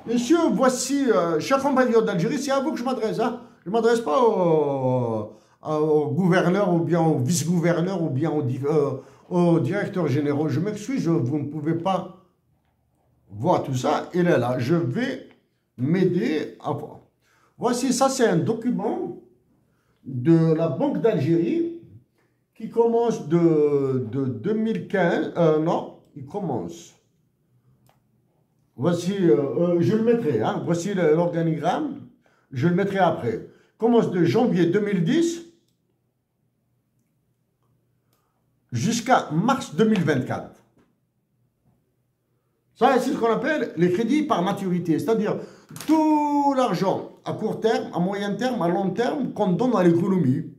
Monsieur, voici, cher compatriote d'Algérie, c'est à vous que je m'adresse. Hein. Je ne m'adresse pas au gouverneur ou bien au vice-gouverneur ou bien au directeur général. Je m'excuse, vous ne pouvez pas voir tout ça. Il est là. Je vais m'aider à voir. Voici, ça c'est un document de la Banque d'Algérie qui commence de 2015. Non, il commence. Voici, je le mettrai, hein, voici l'organigramme, je le mettrai après. Commence de janvier 2010 jusqu'à mars 2024. Ça, c'est ce qu'on appelle les crédits par maturité, c'est-à-dire tout l'argent à court terme, à moyen terme, à long terme qu'on donne à l'économie,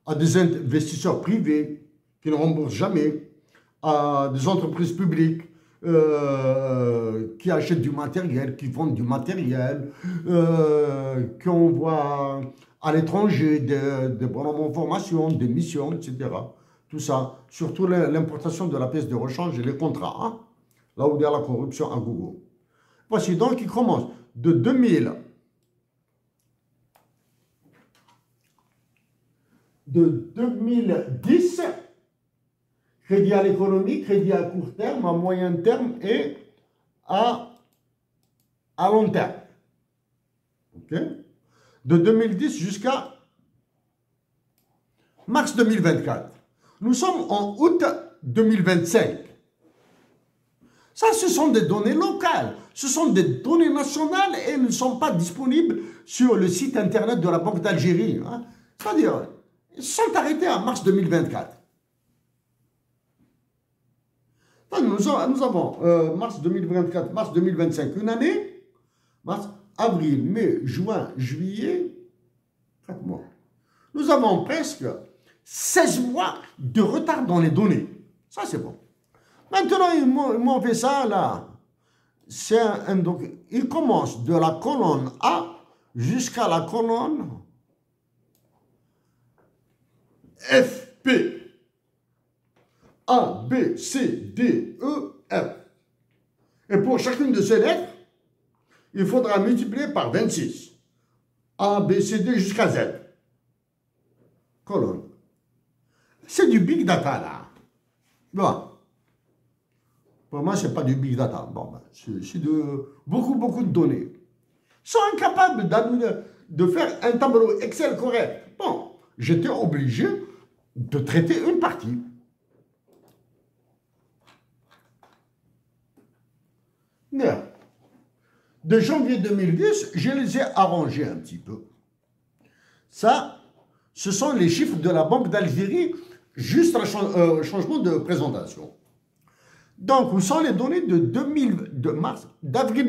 à des investisseurs privés qui ne remboursent jamais, à des entreprises publiques, qui achètent du matériel, qui vendent du matériel, qui envoient à l'étranger des bonhommes en formation, des missions, etc. Tout ça, surtout l'importation de la pièce de rechange et les contrats, hein, là où il y a la corruption à Google. Voici donc qui commence de 2010, crédit à l'économie, crédit à court terme, à moyen terme et à long terme. Okay? De 2010 jusqu'à mars 2024. Nous sommes en août 2025. Ça, ce sont des données locales. Ce sont des données nationales et elles ne sont pas disponibles sur le site internet de la Banque d'Algérie. Hein? C'est-à-dire, ils sont arrêtés à mars 2024. Nous avons mars 2024, mars 2025, une année, mars, avril, mai, juin, juillet, 4 mois. Nous avons presque 16 mois de retard dans les données. Ça, c'est bon. Maintenant, ils m'ont fait ça, là. Donc, il commence de la colonne A jusqu'à la colonne FP. A, B, C, D, E, F. Et pour chacune de ces lettres, il faudra multiplier par 26. A, B, C, D jusqu'à Z. Colonne. C'est du big data, là. Bon. Pour moi, ce n'est pas du big data. Bon, ben, c'est de beaucoup de données. Ils sont incapables de faire un tableau Excel correct. Bon, j'étais obligé de traiter une partie. De janvier 2010, je les ai arrangés un petit peu. Ça, ce sont les chiffres de la Banque d'Algérie, juste un changement de présentation. Donc, où sont les données d'avril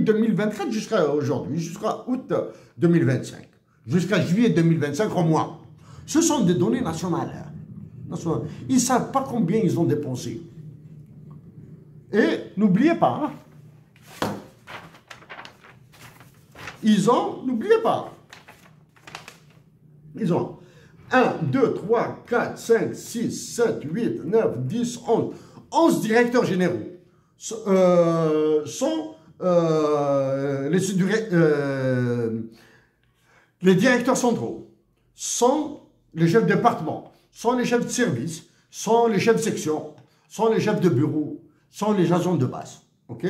2024 jusqu'à aujourd'hui, jusqu'à août 2025, jusqu'à juillet 2025 au mois. Ce sont des données nationales. Ils ne savent pas combien ils ont dépensé. Et n'oubliez pas, hein, n'oubliez pas, ils ont 1, 2, 3, 4, 5, 6, 7, 8, 9, 10, 11. 11 directeurs généraux sont les directeurs centraux, sont les chefs de département, sont les chefs de service, sont les chefs de section, sont les chefs de bureau, sont les agents de base. OK?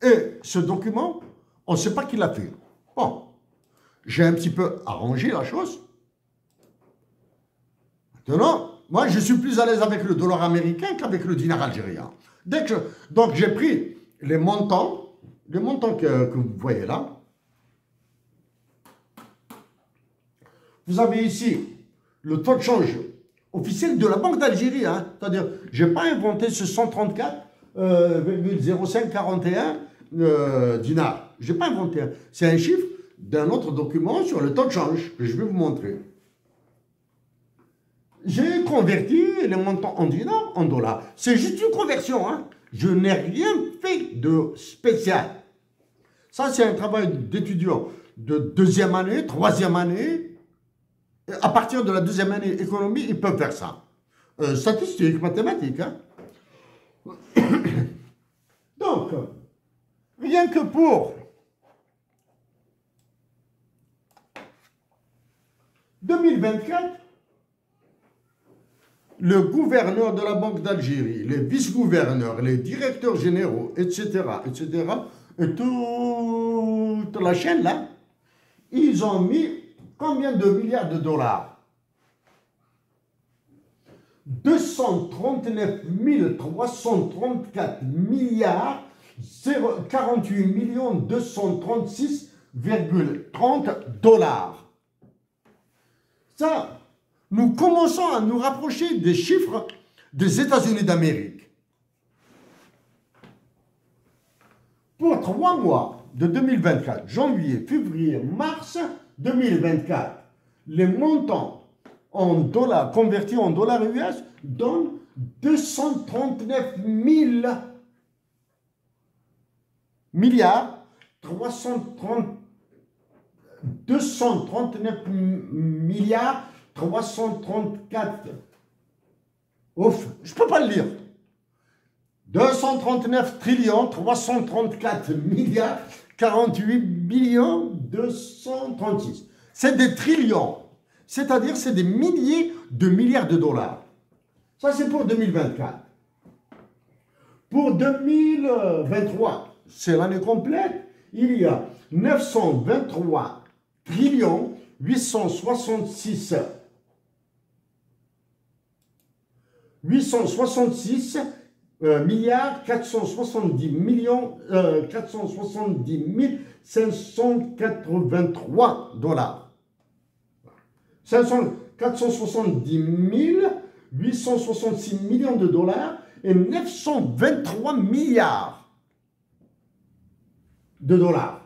Et ce document, on ne sait pas qui l'a fait. Bon, j'ai un petit peu arrangé la chose. Maintenant, moi, je suis plus à l'aise avec le dollar américain qu'avec le dinar algérien. Donc, j'ai pris les montants que vous voyez là. Vous avez ici le taux de change officiel de la Banque d'Algérie. Hein. C'est-à-dire, je n'ai pas inventé ce 134,0541 dinars. Je n'ai pas inventé. C'est un chiffre d'un autre document sur le taux de change que je vais vous montrer. J'ai converti les montants en dinars en dollars. C'est juste une conversion. Hein. Je n'ai rien fait de spécial. Ça, c'est un travail d'étudiant de 2e année, 3e année. Et à partir de la 2e année économie, ils peuvent faire ça. Statistique, mathématiques. Hein. Donc, rien que pour 2024, le gouverneur de la Banque d'Algérie, les vice-gouverneurs, les directeurs généraux, etc., et toute la chaîne là, ils ont mis combien de milliards de dollars? 239 334 milliards 48 236,30 dollars. Ça, nous commençons à nous rapprocher des chiffres des États-Unis d'Amérique. Pour 3 mois de 2024, janvier, février, mars 2024, les montants en dollars, convertis en dollars US, donnent 239 239 milliards 334. Ouf, je ne peux pas le lire. 239 trillions 334 milliards 48 millions 236. C'est des trillions. C'est-à-dire, c'est des milliers de milliards de dollars. Ça, c'est pour 2024. Pour 2023, c'est l'année complète, il y a 923 trillions 866 milliards 470 millions 470 583 dollars. 470 866 millions de dollars et 923 milliards de dollars.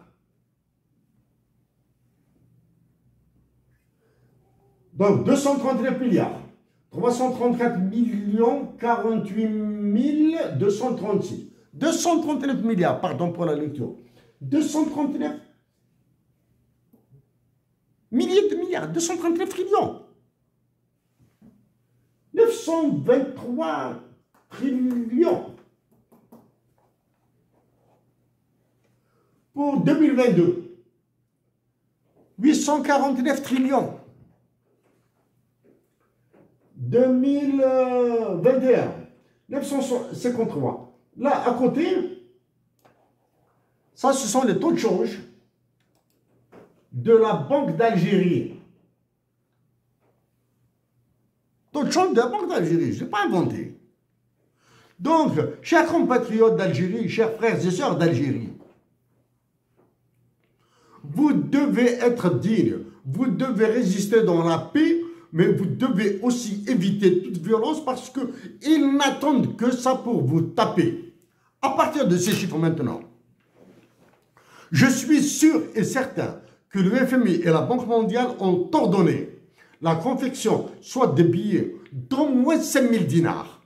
Donc 239 milliards, 334 millions 48 236. 239 milliards, pardon pour la lecture. 239 milliers de milliards, 239 trillions. 923 trillions. Pour 2022, 849 trillions. 2021, 953. Là, à côté, ça, ce sont les taux de change de la Banque d'Algérie. Taux de change de la Banque d'Algérie, je ne l'ai pas inventé. Donc, chers compatriotes d'Algérie, chers frères et sœurs d'Algérie, vous devez être dignes, vous devez résister dans la paix, mais vous devez aussi éviter toute violence parce qu'ils n'attendent que ça pour vous taper. À partir de ces chiffres maintenant, je suis sûr et certain que le FMI et la Banque mondiale ont ordonné la confection soit des billets d'au moins 5 000 dinars.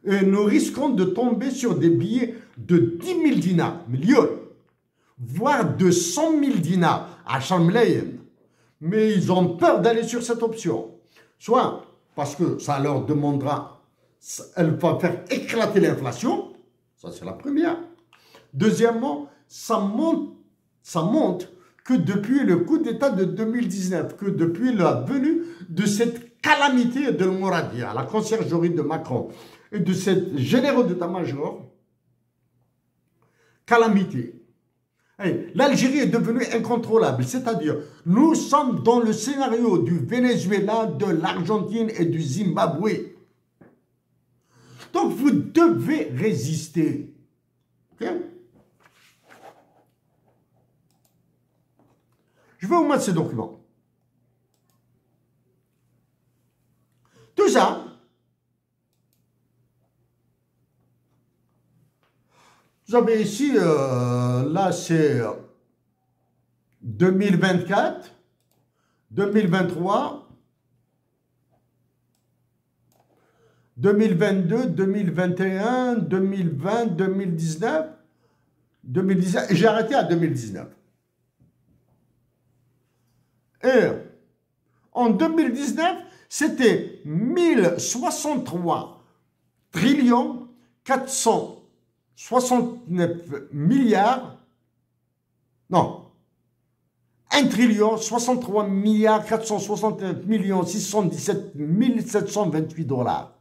Et nous risquons de tomber sur des billets de 10 000 dinars, millions, voire de 100 000 dinars à Shamlayen. Mais ils ont peur d'aller sur cette option. Soit parce que ça leur demandera, elle va faire éclater l'inflation, ça c'est la première. Deuxièmement, ça montre que depuis le coup d'État de 2019, que depuis la venue de cette calamité de l'Mouradia, la conciergerie de Macron, et de cette généraux d'état-major, calamité, l'Algérie est devenue incontrôlable, c'est-à-dire nous sommes dans le scénario du Venezuela, de l'Argentine et du Zimbabwe. Donc vous devez résister. Okay? Je vais vous mettre ces documents. Tout ça, vous avez ici, là c'est 2024, 2023, 2022, 2021, 2020, 2019, 2019, et j'ai arrêté à 2019. Et en 2019, c'était 1063 trillions 469 milliards, non, 1 trillion 63 milliards 469 millions 617 728 dollars.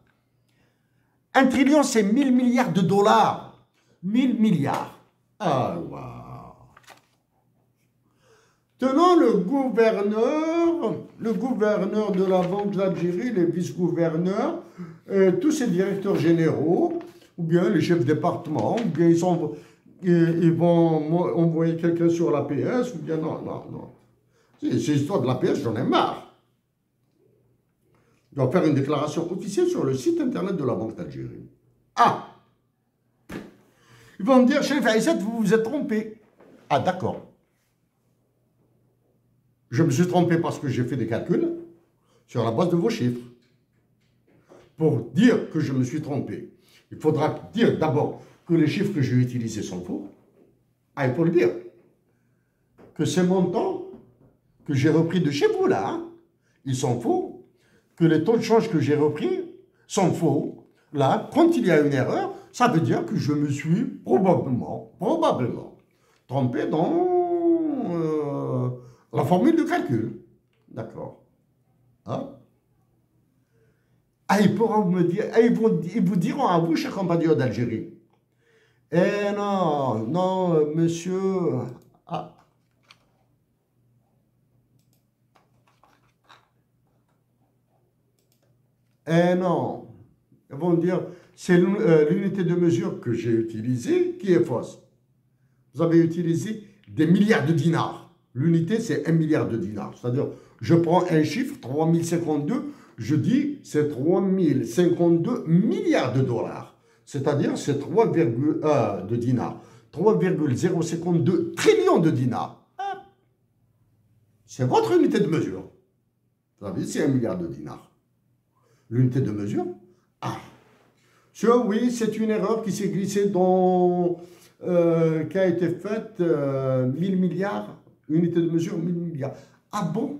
1 trillion, c'est 1000 milliards de dollars. 1000 milliards. Ah, wow. Tenant le gouverneur de la Banque d'Algérie, les vice-gouverneurs, tous ces directeurs généraux, ou bien les chefs de département, ou bien ils vont envoyer quelqu'un sur l'APS, ou bien non. C'est l'histoire de l'APS, j'en ai marre. Ils doivent faire une déclaration officielle sur le site internet de la Banque d'Algérie. Ah! Ils vont me dire, Chérif Aïssat, vous vous êtes trompé. Ah, d'accord. Je me suis trompé parce que j'ai fait des calculs sur la base de vos chiffres. Pour dire que je me suis trompé, il faudra dire d'abord que les chiffres que j'ai utilisés sont faux. Ah, il faut le dire. Que ces montants que j'ai repris de chez vous, là, hein, ils sont faux. Que les taux de change que j'ai repris sont faux. Là, quand il y a une erreur, ça veut dire que je me suis probablement trompé dans la formule de calcul. D'accord. Hein? Ah, ils pourront me dire, ils vous diront à vous, chers compatriotes d'Algérie, eh non, monsieur, ah. Eh non, ils vont dire, c'est l'unité de mesure que j'ai utilisée qui est fausse. Vous avez utilisé des milliards de dinars. L'unité, c'est 1 milliard de dinars. C'est-à-dire, je prends un chiffre, 3052, je dis, c'est 3052 milliards de dollars. C'est-à-dire, c'est 3,1 de dinars. 3,052 trillions de dinars. Ah. C'est votre unité de mesure. Vous savez, c'est 1 milliard de dinars. L'unité de mesure, ah. Oui, c'est une erreur qui s'est glissée dans... qui a été faite 1000 milliards. Unité de mesure, 1000 milliards. Ah bon?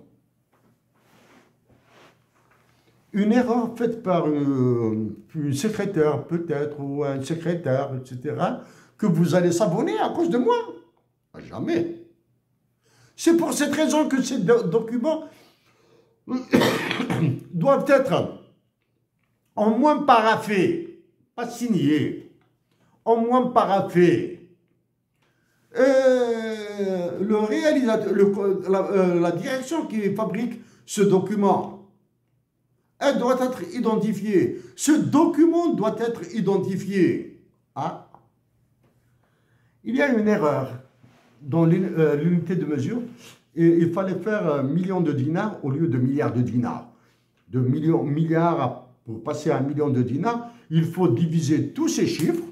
Une erreur faite par une secrétaire, peut-être, ou un secrétaire, etc., que vous allez s'abonner à cause de moi? Jamais. C'est pour cette raison que ces documents doivent être en moins paraphés, pas signés, en moins paraphés. Le réalisateur, la direction qui fabrique ce document, elle doit être identifiée. Ce document doit être identifié. Ah, il y a une erreur dans l'unité de mesure. Et il fallait faire millions de dinars au lieu de milliards de dinars. De milliards pour passer à 1 million de dinars, il faut diviser tous ces chiffres.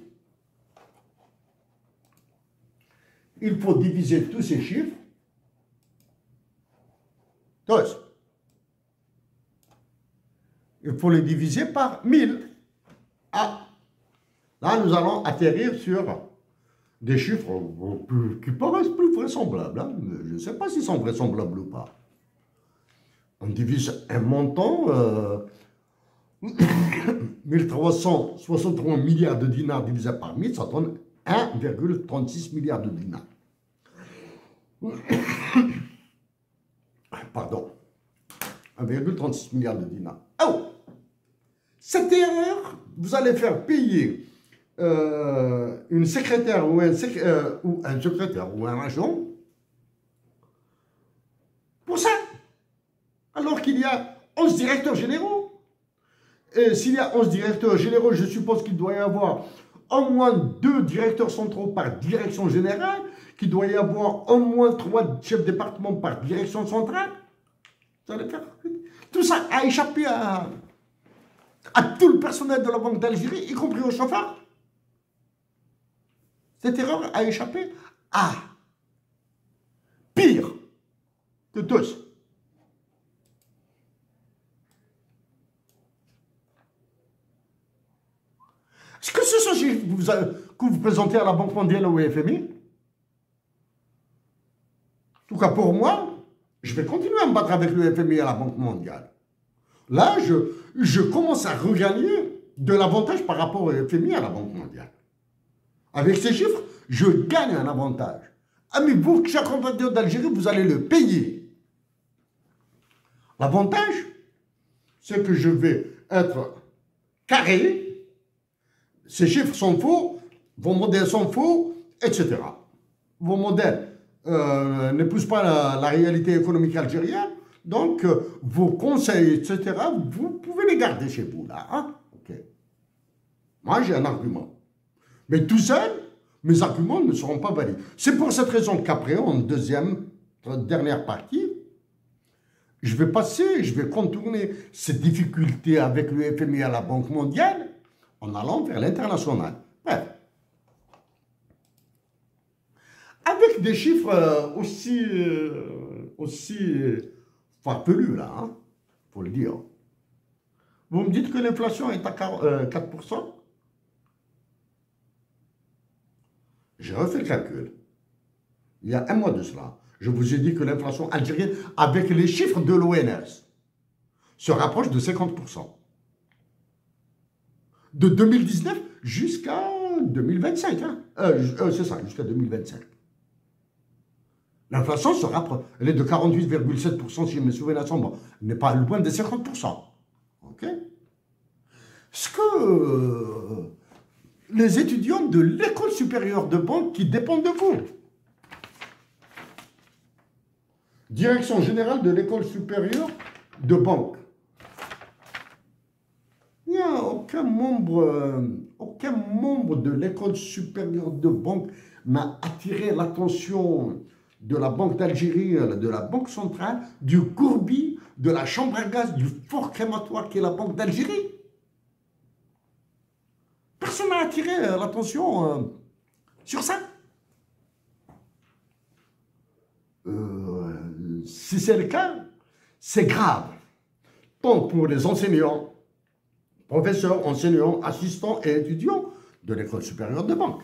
Il faut diviser tous ces chiffres, tous. Il faut les diviser par 1000. Ah, là, nous allons atterrir sur des chiffres qui paraissent plus vraisemblables. Hein, mais je ne sais pas s'ils sont vraisemblables ou pas. On divise un montant, 1363 milliards de dinars divisé par 1000, ça donne 1,36 milliard de dinars. Pardon. 1,36 milliard de dinars. Oh! Cette erreur, vous allez faire payer une secrétaire ou un secrétaire ou un agent pour ça. Alors qu'il y a 11 directeurs généraux. Et s'il y a 11 directeurs généraux, je suppose qu'il doit y avoir au moins 2 directeurs centraux par direction générale, qu'il doit y avoir au moins 3 chefs de département par direction centrale. Vous allez faire. Tout ça a échappé à tout le personnel de la Banque d'Algérie, y compris aux chauffeurs. Cette erreur a échappé à pire que tous. Est-ce que ce sont les chiffres que vous présentez à la Banque mondiale ou au FMI? En tout cas, pour moi, je vais continuer à me battre avec le FMI et la Banque mondiale. Là, je commence à regagner de l'avantage par rapport au FMI à la Banque mondiale. Avec ces chiffres, je gagne un avantage. Ah, mais vous, chaque compatriote d'Algérie, vous allez le payer. L'avantage, c'est que je vais être carré, ces chiffres sont faux, vos modèles sont faux, etc. Vos modèles n'épousent pas la réalité économique algérienne, donc vos conseils, etc., vous pouvez les garder chez vous, là. Hein? Okay. Moi, j'ai un argument. Mais tout seul, mes arguments ne seront pas valides. C'est pour cette raison qu'après, en dernière partie, je vais contourner ces difficultés avec le FMI à la Banque mondiale en allant vers l'international. Bref. Avec des chiffres aussi farfelus, là, hein, faut le dire. Vous me dites que l'inflation est à 4%? J'ai refait le calcul. Il y a un mois de cela, je vous ai dit que l'inflation algérienne, avec les chiffres de l'ONS, se rapproche de 50%. De 2019 jusqu'à 2025. Hein. C'est ça, jusqu'à 2025. L'inflation se rapproche. Elle est de 48,7% si je me souviens à son bon. Elle n'est pas loin des 50%. OK? Ce que les étudiants de l'école supérieure de banque qui dépendent de vous. Direction générale de l'école supérieure de banque. Il n'y a aucun membre de l'école supérieure de banque m'a attiré l'attention de la Banque d'Algérie, de la Banque centrale, du Courbi, de la chambre à gaz, du fort crématoire qui est la Banque d'Algérie. Personne n'a attiré l'attention sur ça. Si c'est le cas, c'est grave. Tant pour les enseignants, professeurs, enseignants, assistants et étudiants de l'école supérieure de banque.